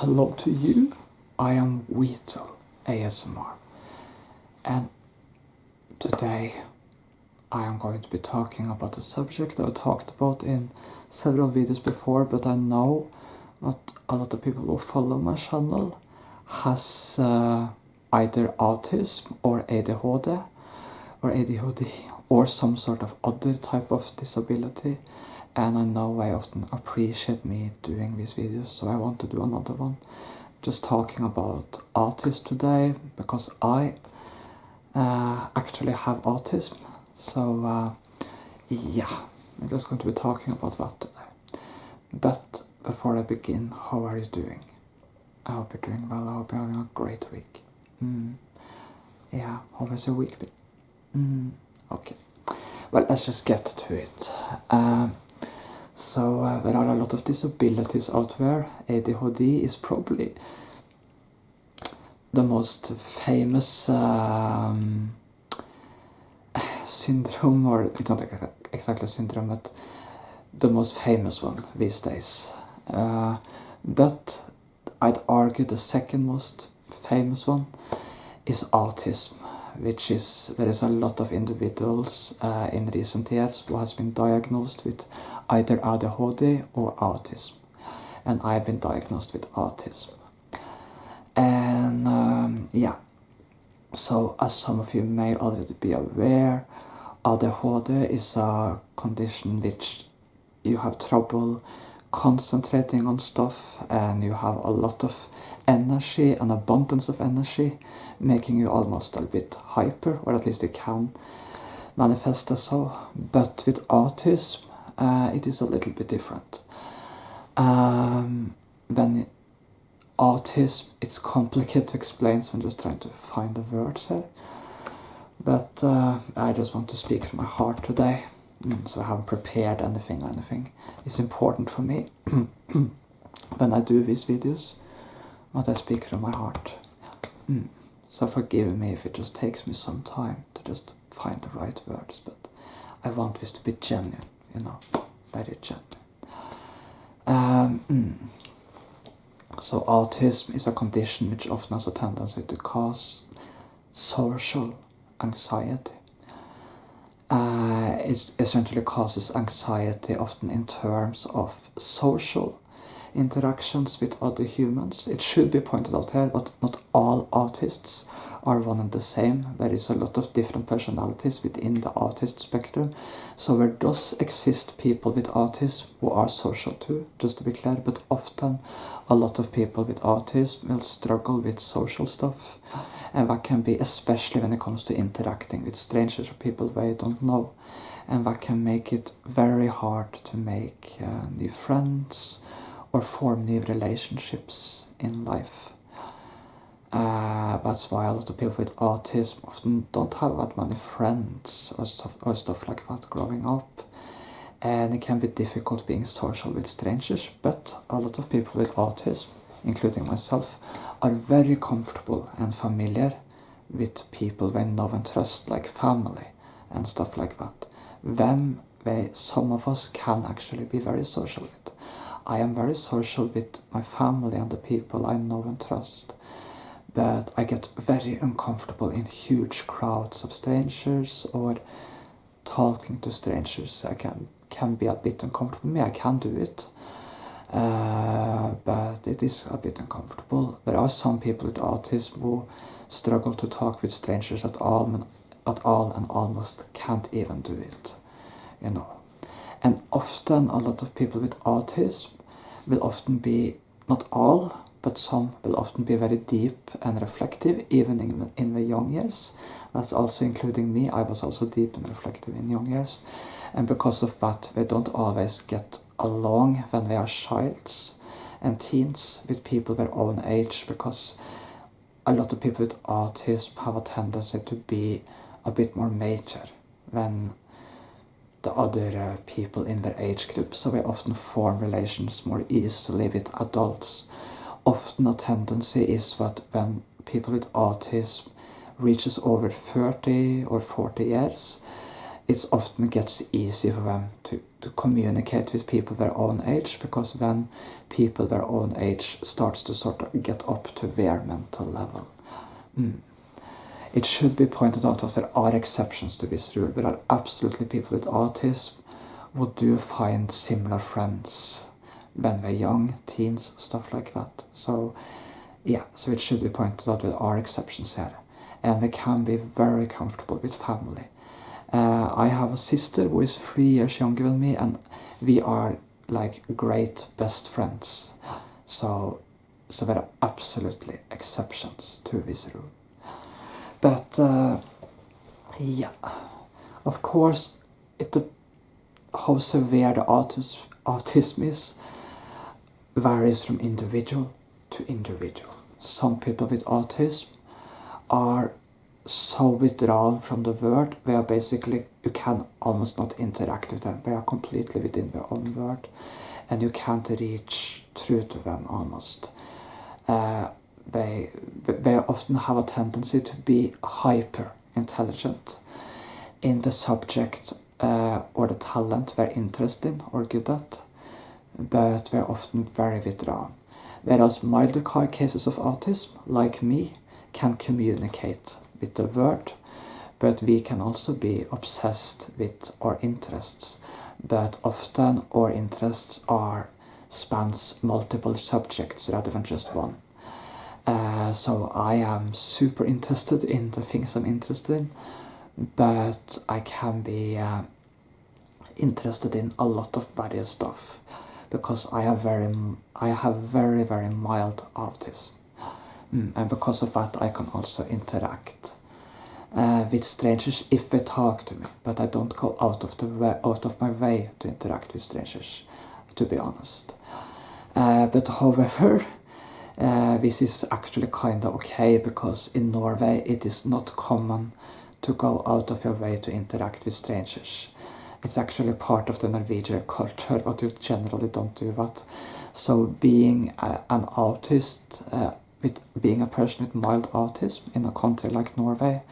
hello to you. I am Weetel ASMR, and today I am going to be talking about a subject that I talked about in several videos before, but I know not a lot of people who follow my channel has either autism or ADHD or some sort of other type of disability. And I know I often appreciate me doing these videos, so I want to do another one just talking about autism today, because I actually have autism. So yeah, I'm just going to be talking about that today. But before I begin, how are you doing? I hope you're doing well. I hope you're having a great week. Yeah, how has your week been? Okay, well, let's just get to it. So there are a lot of disabilities out there. ADHD is probably the most famous syndrome, or it's not exactly a syndrome, but the most famous one these days. But I'd argue the second most famous one is autism, which is there is a lot of individuals in recent years who has been diagnosed with either ADHD or autism, and I've been diagnosed with autism. And yeah, so as some of you may already be aware, ADHD is a condition which you have trouble concentrating on stuff, and you have a lot of energy, an abundance of energy, making you almost a bit hyper, or at least it can manifest as so. But with autism, it is a little bit different. When autism, it's complicated to explain, so I'm just trying to find the words here. But I just want to speak from my heart today, so I haven't prepared anything or anything. It's important for me when I do these videos, what I speak from my heart. So forgive me if it just takes me some time to just find the right words, but I want this to be genuine, very genuine. So autism is a condition which often has a tendency to cause social anxiety. It essentially causes anxiety often in terms of social interactions with other humans. It should be pointed out here, but not all autists are one and the same. There is a lot of different personalities within the autist spectrum. So there does exist people with autism who are social too, just to be clear, but often a lot of people with autism will struggle with social stuff. And that can be especially when it comes to interacting with strangers or people they don't know. And that can make it very hard to make new friends or form new relationships in life. That's why a lot of people with autism often don't have that many friends or stuff like that growing up. And it can be difficult being social with strangers, but a lot of people with autism, including myself, are very comfortable and familiar with people they know and trust, like family and stuff like that. Some of us can actually be very social with. I am very social with my family and the people I know and trust, but I get very uncomfortable in huge crowds of strangers or talking to strangers. I can be a bit uncomfortable. Me, I can do it, but it is a bit uncomfortable. There are some people with autism who struggle to talk with strangers at all and almost can't even do it, And often a lot of people with autism will often be, not all, but some will often be very deep and reflective, even in the young years. That's also including me. I was also deep and reflective in young years. And because of that, they don't always get along when they are childs and teens with people their own age, because a lot of people with autism have a tendency to be a bit more mature than the other people in their age group, so they often form relations more easily with adults. Often a tendency is that when people with autism reaches over 30 or 40 years, it often gets easy for them to to communicate with people their own age, because when people their own age starts to sort of get up to their mental level. It should be pointed out that there are exceptions to this rule. There are absolutely people with autism who do find similar friends when they're young, teens, stuff like that. So yeah, so it should be pointed out there are exceptions here. And they can be very comfortable with family. I have a sister who is 3 years younger than me, and we are like great best friends. So there are absolutely exceptions to this rule. But yeah, of course, how severe the autism is varies from individual to individual. Some people with autism are so withdrawn from the world, they are basically, you can almost not interact with them. They are completely within their own world, and you can't reach through to them almost. They often have a tendency to be hyper intelligent in the subject or the talent they're interested in or good at, but they're often very withdrawn. Whereas milder cases of autism, like me, can communicate with the world, but we can also be obsessed with our interests. But often our interests spans multiple subjects rather than just one. So I am super interested in the things I'm interested in, but I can be interested in a lot of various stuff, because I have very, very mild autism. And because of that I can also interact with strangers if they talk to me, but I don't go out of my way to interact with strangers, to be honest. But however, this is actually kinda okay, because in Norway it is not common to go out of your way to interact with strangers. It's actually part of the Norwegian culture, but you generally don't do that. So being an autist, being a person with mild autism in a country like Norway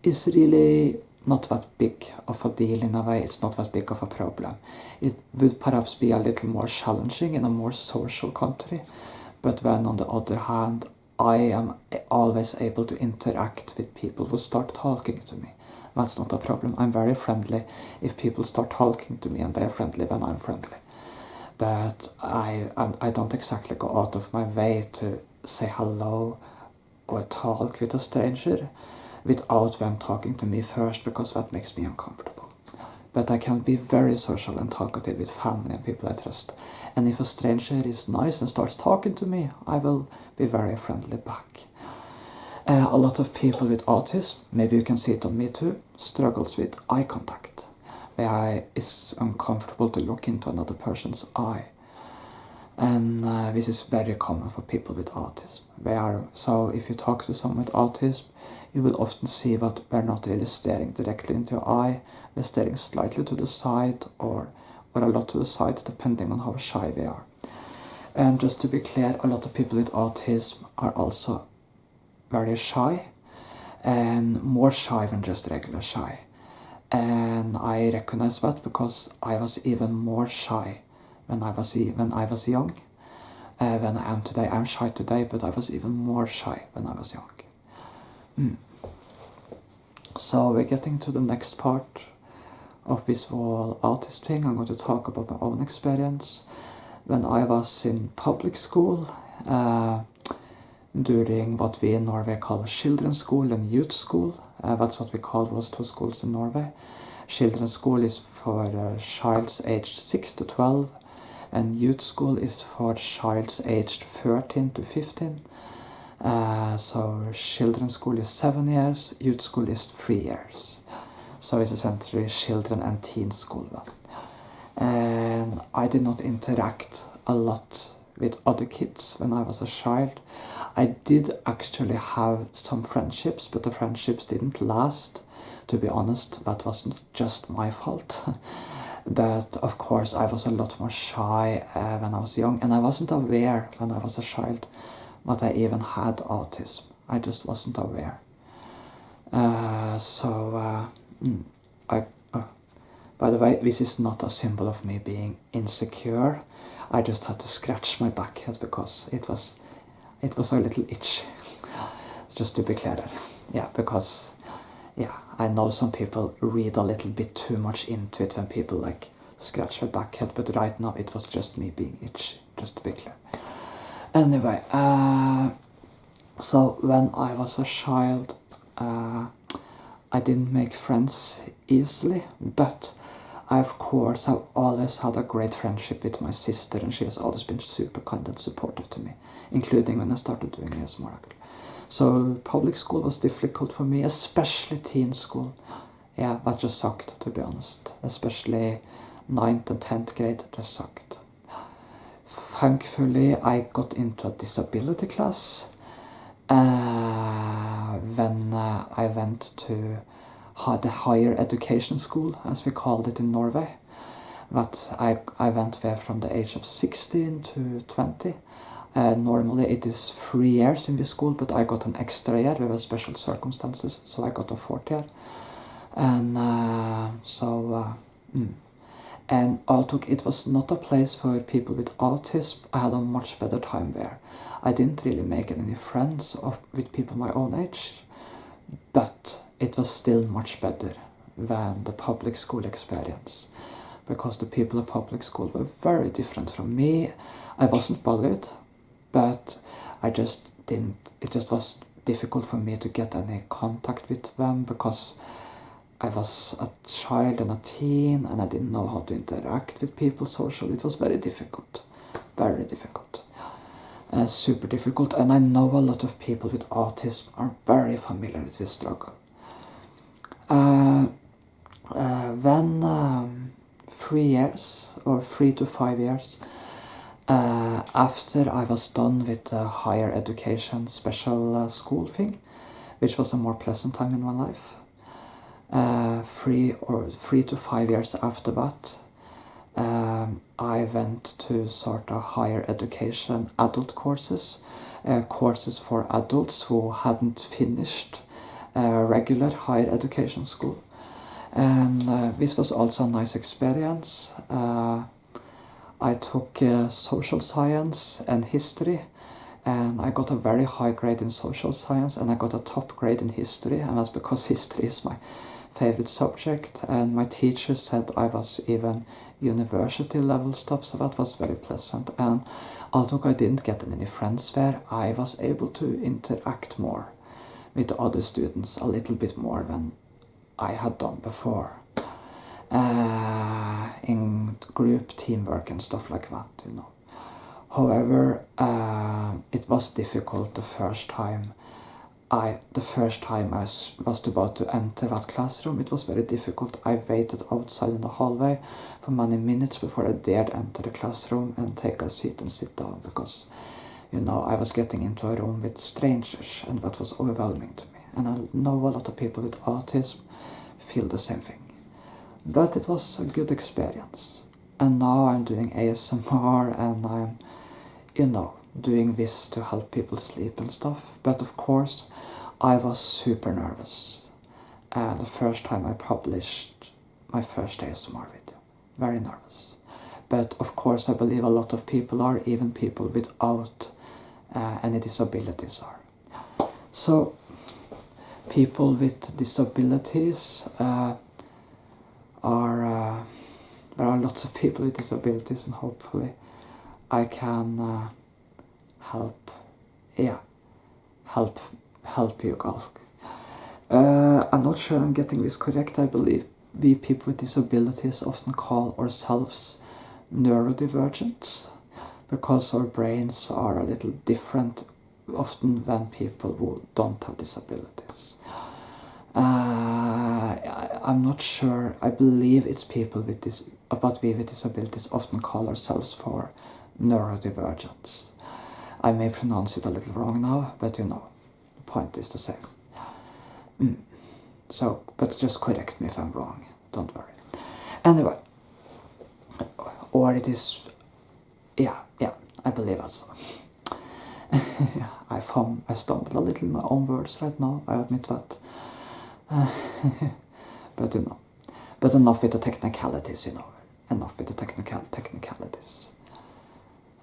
is really not that big of a deal in a way. It's not that big of a problem. It would perhaps be a little more challenging in a more social country, but when on the other hand I am always able to interact with people who start talking to me, that's not a problem. I'm very friendly if people start talking to me, and they're friendly when I'm friendly. But I don't exactly go out of my way to say hello or talk with a stranger without them talking to me first, because that makes me uncomfortable. But I can be very social and talkative with family and people I trust. And if a stranger is nice and starts talking to me, I will be very friendly back. A lot of people with autism, maybe you can see it on me too, struggles with eye contact. It's uncomfortable to look into another person's eye. And this is very common for people with autism. So if you talk to someone with autism, you will often see that they're not really staring directly into your eye. They're staring slightly to the side or a lot to the side, depending on how shy they are. And just to be clear, a lot of people with autism are also very shy, and more shy than just regular shy. And I recognize that because I was even more shy when I was young than I am today. I'm shy today, but I was even more shy when I was young. So we're getting to the next part of this whole autism thing. I'm going to talk about my own experience. When I was in public school, during what we in Norway call children's school and youth school. That's what we call those two schools in Norway. Children's school is for childs aged 6 to 12, and youth school is for childs aged 13 to 15. So children's school is 7 years, youth school is 3 years. So it's essentially children and teen school. And I did not interact a lot with other kids when I was a child. I did actually have some friendships, but the friendships didn't last. To be honest, that wasn't just my fault. But of course I was a lot more shy when I was young, and I wasn't aware when I was a child that I even had autism. I just wasn't aware. By the way, this is not a symbol of me being insecure. I just had to scratch my back head because it was a little itchy. Just to be clear. Yeah, because yeah, I know some people read a little bit too much into it when people like scratch their back head, but right now it was just me being itchy, just to be clear. Anyway, so when I was a child, I didn't make friends easily, but I, of course, have always had a great friendship with my sister, and she has always been super kind and supportive to me, including when I started doing ASMR. So public school was difficult for me, especially teen school. Yeah, that just sucked, to be honest. Especially 9th and 10th grade, just sucked. Thankfully, I got into a disability class when I went to the higher education school, as we called it in Norway. But I went there from the age of 16 to 20. Normally it is 3 years in this school, but I got an extra year. There were special circumstances, so I got a 4th year. And and although it was not a place for people with autism, I had a much better time there. I didn't really make any friends with people my own age, but it was still much better than the public school experience, because the people at public school were very different from me. I wasn't bullied, but it just was difficult for me to get any contact with them, because I was a child and a teen, and I didn't know how to interact with people socially. It was very difficult, super difficult. And I know a lot of people with autism are very familiar with this struggle. Then 3 years, or 3 to 5 years, after I was done with the higher education special school thing, which was a more pleasant time in my life, 3 to 5 years after that, I went to sort of higher education adult courses, courses for adults who hadn't finished regular higher education school. And this was also a nice experience. I took social science and history, and I got a very high grade in social science, and I got a top grade in history, and that's because history is my favorite subject, and my teacher said I was even university level stuff, so that was very pleasant. And although I didn't get any friends there, I was able to interact more with the other students, a little bit more than I had done before, in group teamwork and stuff like that, you know. However, it was difficult the first time I was about to enter that classroom. It was very difficult. I waited outside in the hallway for many minutes before I dared enter the classroom and take a seat and sit down, because, you know, I was getting into a room with strangers, and that was overwhelming to me. And I know a lot of people with autism feel the same thing. But it was a good experience. And now I'm doing ASMR, and I'm, you know, doing this to help people sleep and stuff. But of course, I was super nervous. The first time I published my first ASMR video. Very nervous. But of course, I believe a lot of people are, even people without any disabilities are. So, people with disabilities there are lots of people with disabilities, and hopefully I can help you guys. I'm not sure I'm getting this correct. I believe we people with disabilities often call ourselves neurodivergent, because our brains are a little different often than people who don't have disabilities. I'm not sure. I believe it's people with we with disabilities often call ourselves for neurodivergence. I may pronounce it a little wrong now, but you know, the point is the same. So, but just correct me if I'm wrong. Don't worry. Anyway, or it is, yeah, I believe that's so. I stumbled a little in my own words right now, I admit that. But you know, But enough with the technicalities, enough with the technicalities.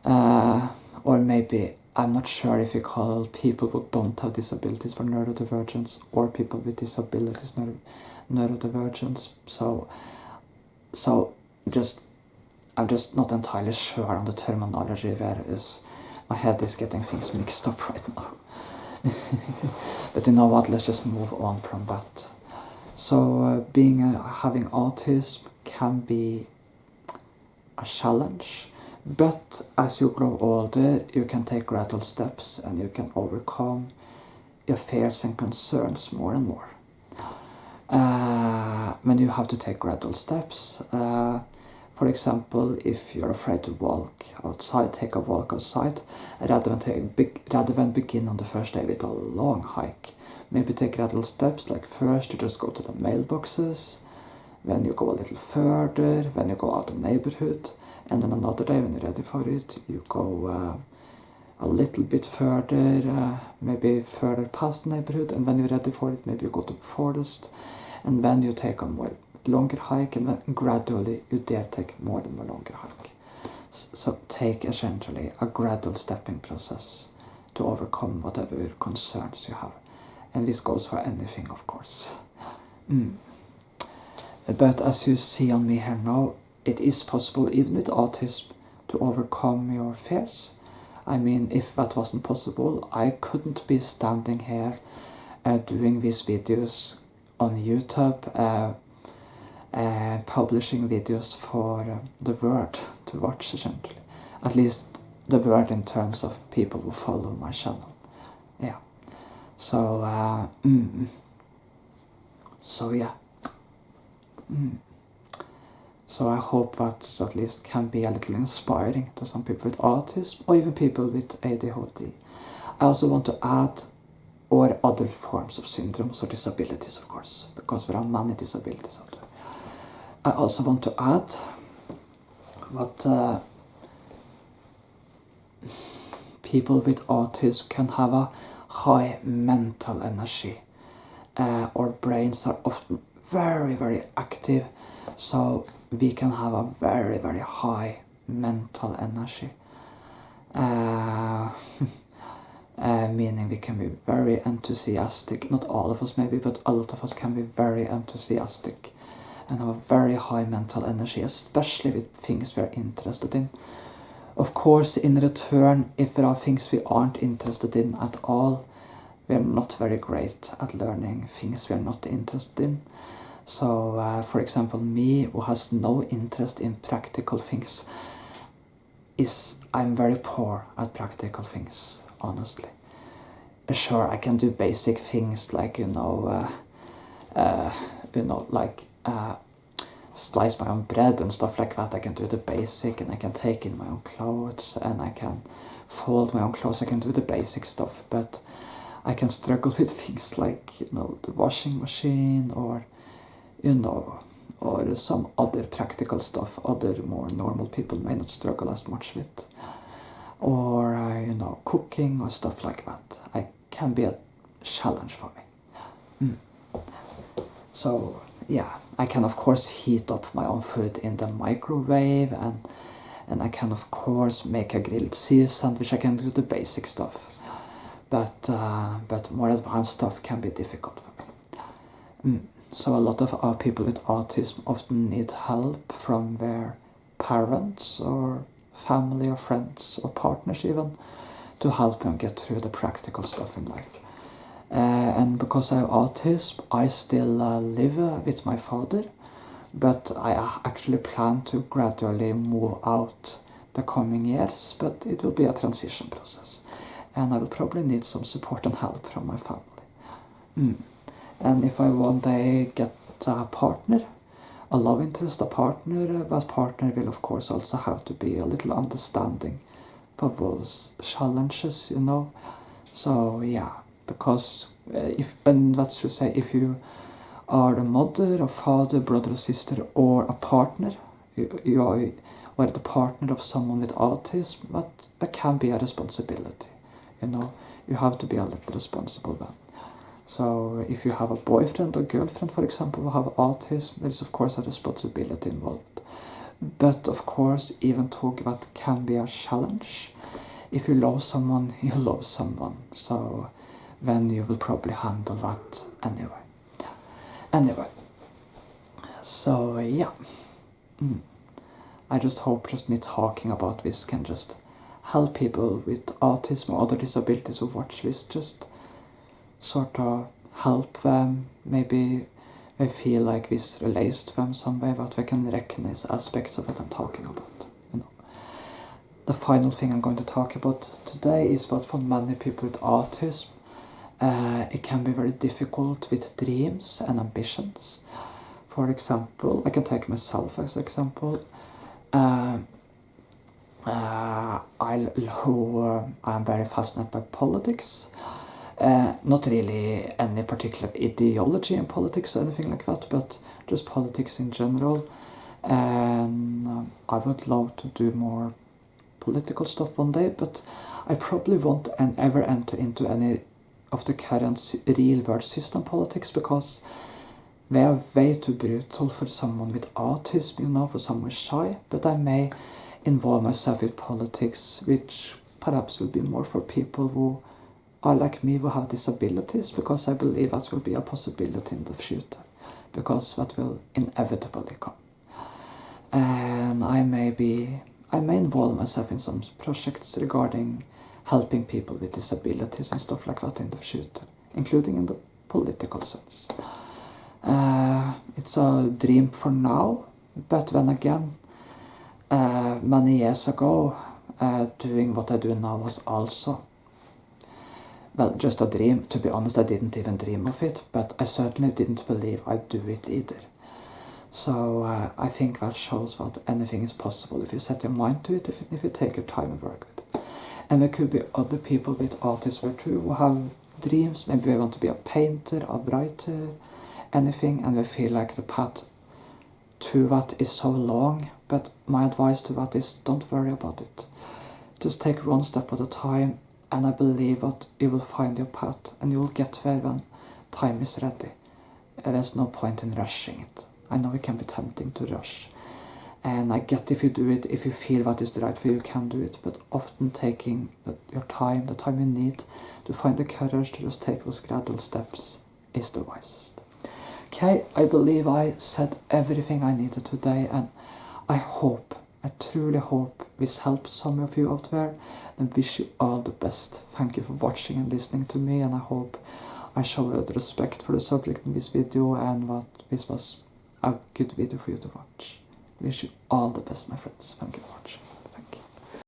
Or maybe, I'm not sure if you call people who don't have disabilities for neurodivergence, or people with disabilities neurodivergence. So I'm just not entirely sure on the terminology. My head is getting things mixed up right now. But you know what, let's just move on from that. So having autism can be a challenge, but as you grow older, you can take gradual steps and you can overcome your fears and concerns more and more. When you have to take gradual steps, for example, if you're afraid to walk outside, take a walk outside, rather than begin on the first day with a long hike. Maybe take gradual steps, like first you just go to the mailboxes, then you go a little further, then you go out the neighborhood, and then another day when you're ready for it, you go a little bit further, maybe further past the neighborhood, and when you're ready for it, maybe you go to the forest, and then you take a more longer hike, and then gradually you dare take more than a longer hike. So take essentially a gradual stepping process to overcome whatever concerns you have. And this goes for anything, of course. But as you see on me here now, it is possible, even with autism, to overcome your fears. I mean, if that wasn't possible, I couldn't be standing here doing these videos on YouTube, publishing videos for the world to watch, essentially. At least the world in terms of people who follow my channel. Yeah. So, yeah. So I hope that at least can be a little inspiring to some people with autism, or even people with ADHD. I also want to add, or other forms of syndromes or disabilities, of course, because there are many disabilities out there. I also want to add what people with autism can have a high mental energy. Our brains are often very, very active, so we can have a very, very high mental energy. Meaning we can be very enthusiastic. Not all of us maybe, but a lot of us can be very enthusiastic and have a very high mental energy, especially with things we're interested in. Of course, in return, if there are things we aren't interested in at all, we're not very great at learning things we're not interested in. So, for example, me, who has no interest in practical things, I'm very poor at practical things, honestly. Sure, I can do basic things like, slice my own bread and stuff like that. I can do the basic, and I can take in my own clothes, and I can fold my own clothes. I can do the basic stuff, but I can struggle with things like, the washing machine, or some other practical stuff other more normal people may not struggle as much with. Or, cooking or stuff like that. I can be a challenge for me. So, yeah, I can of course heat up my own food in the microwave, and I can of course make a grilled cheese sandwich. I can do the basic stuff. But more advanced stuff can be difficult for me. So a lot of our people with autism often need help from their parents or family or friends or partners even, to help them get through the practical stuff in life. And because I have autism, I still live with my father, but I actually plan to gradually move out the coming years, but it will be a transition process. And I will probably need some support and help from my family. And if I one day get a partner, a love interest, a partner, that partner will of course also have to be a little understanding for those challenges, So yeah, because if you are a mother, a father, brother or sister, or a partner, you are the partner of someone with autism, that can be a responsibility. You have to be a little responsible then. So if you have a boyfriend or girlfriend, for example, who have autism, there is of course a responsibility involved. But of course, even though that can be a challenge. If you love someone, you love someone. So then you will probably handle that anyway. Anyway, so yeah. I just hope just me talking about this can just help people with autism or other disabilities who watch this, just sort of help them. Maybe they feel like this relates to them some way, that they can recognize aspects of what I'm talking about. The final thing I'm going to talk about today is that for many people with autism, it can be very difficult with dreams and ambitions. For example, I can take myself as an example. I am very fascinated by politics. Not really any particular ideology in politics or anything like that, but just politics in general. And I would love to do more political stuff one day, but I probably won't ever enter into any of the current real world system politics, because they are way too brutal for someone with autism, for someone shy. But I may involve myself with politics, which perhaps will be more for people who are like me, who have disabilities, because I believe that will be a possibility in the future, because that will inevitably come. And I may involve myself in some projects regarding helping people with disabilities and stuff like that in the future, including in the political sense. It's a dream for now, but then again, many years ago, doing what I do now was also, well, just a dream. To be honest, I didn't even dream of it, but I certainly didn't believe I'd do it either. So I think that shows that anything is possible if you set your mind to it, if you take your time and work with it. And there could be other people with autism too who have dreams. Maybe they want to be a painter, a writer, anything, and they feel like the path to that is so long. But my advice to that is, don't worry about it. Just take one step at a time, and I believe that you will find your path, and you will get there when time is ready. There's no point in rushing it. I know it can be tempting to rush, and I get if you do it, if you feel that is the right for you, you can do it, but often taking your time, the time you need to find the courage to just take those gradual steps is the wisest. Okay, I believe I said everything I needed today, and I truly hope this helps some of you out there, and wish you all the best. Thank you for watching and listening to me, and I hope I showed respect for the subject in this video, and that this was a good video for you to watch. Wish you all the best, my friends. Thank you for watching.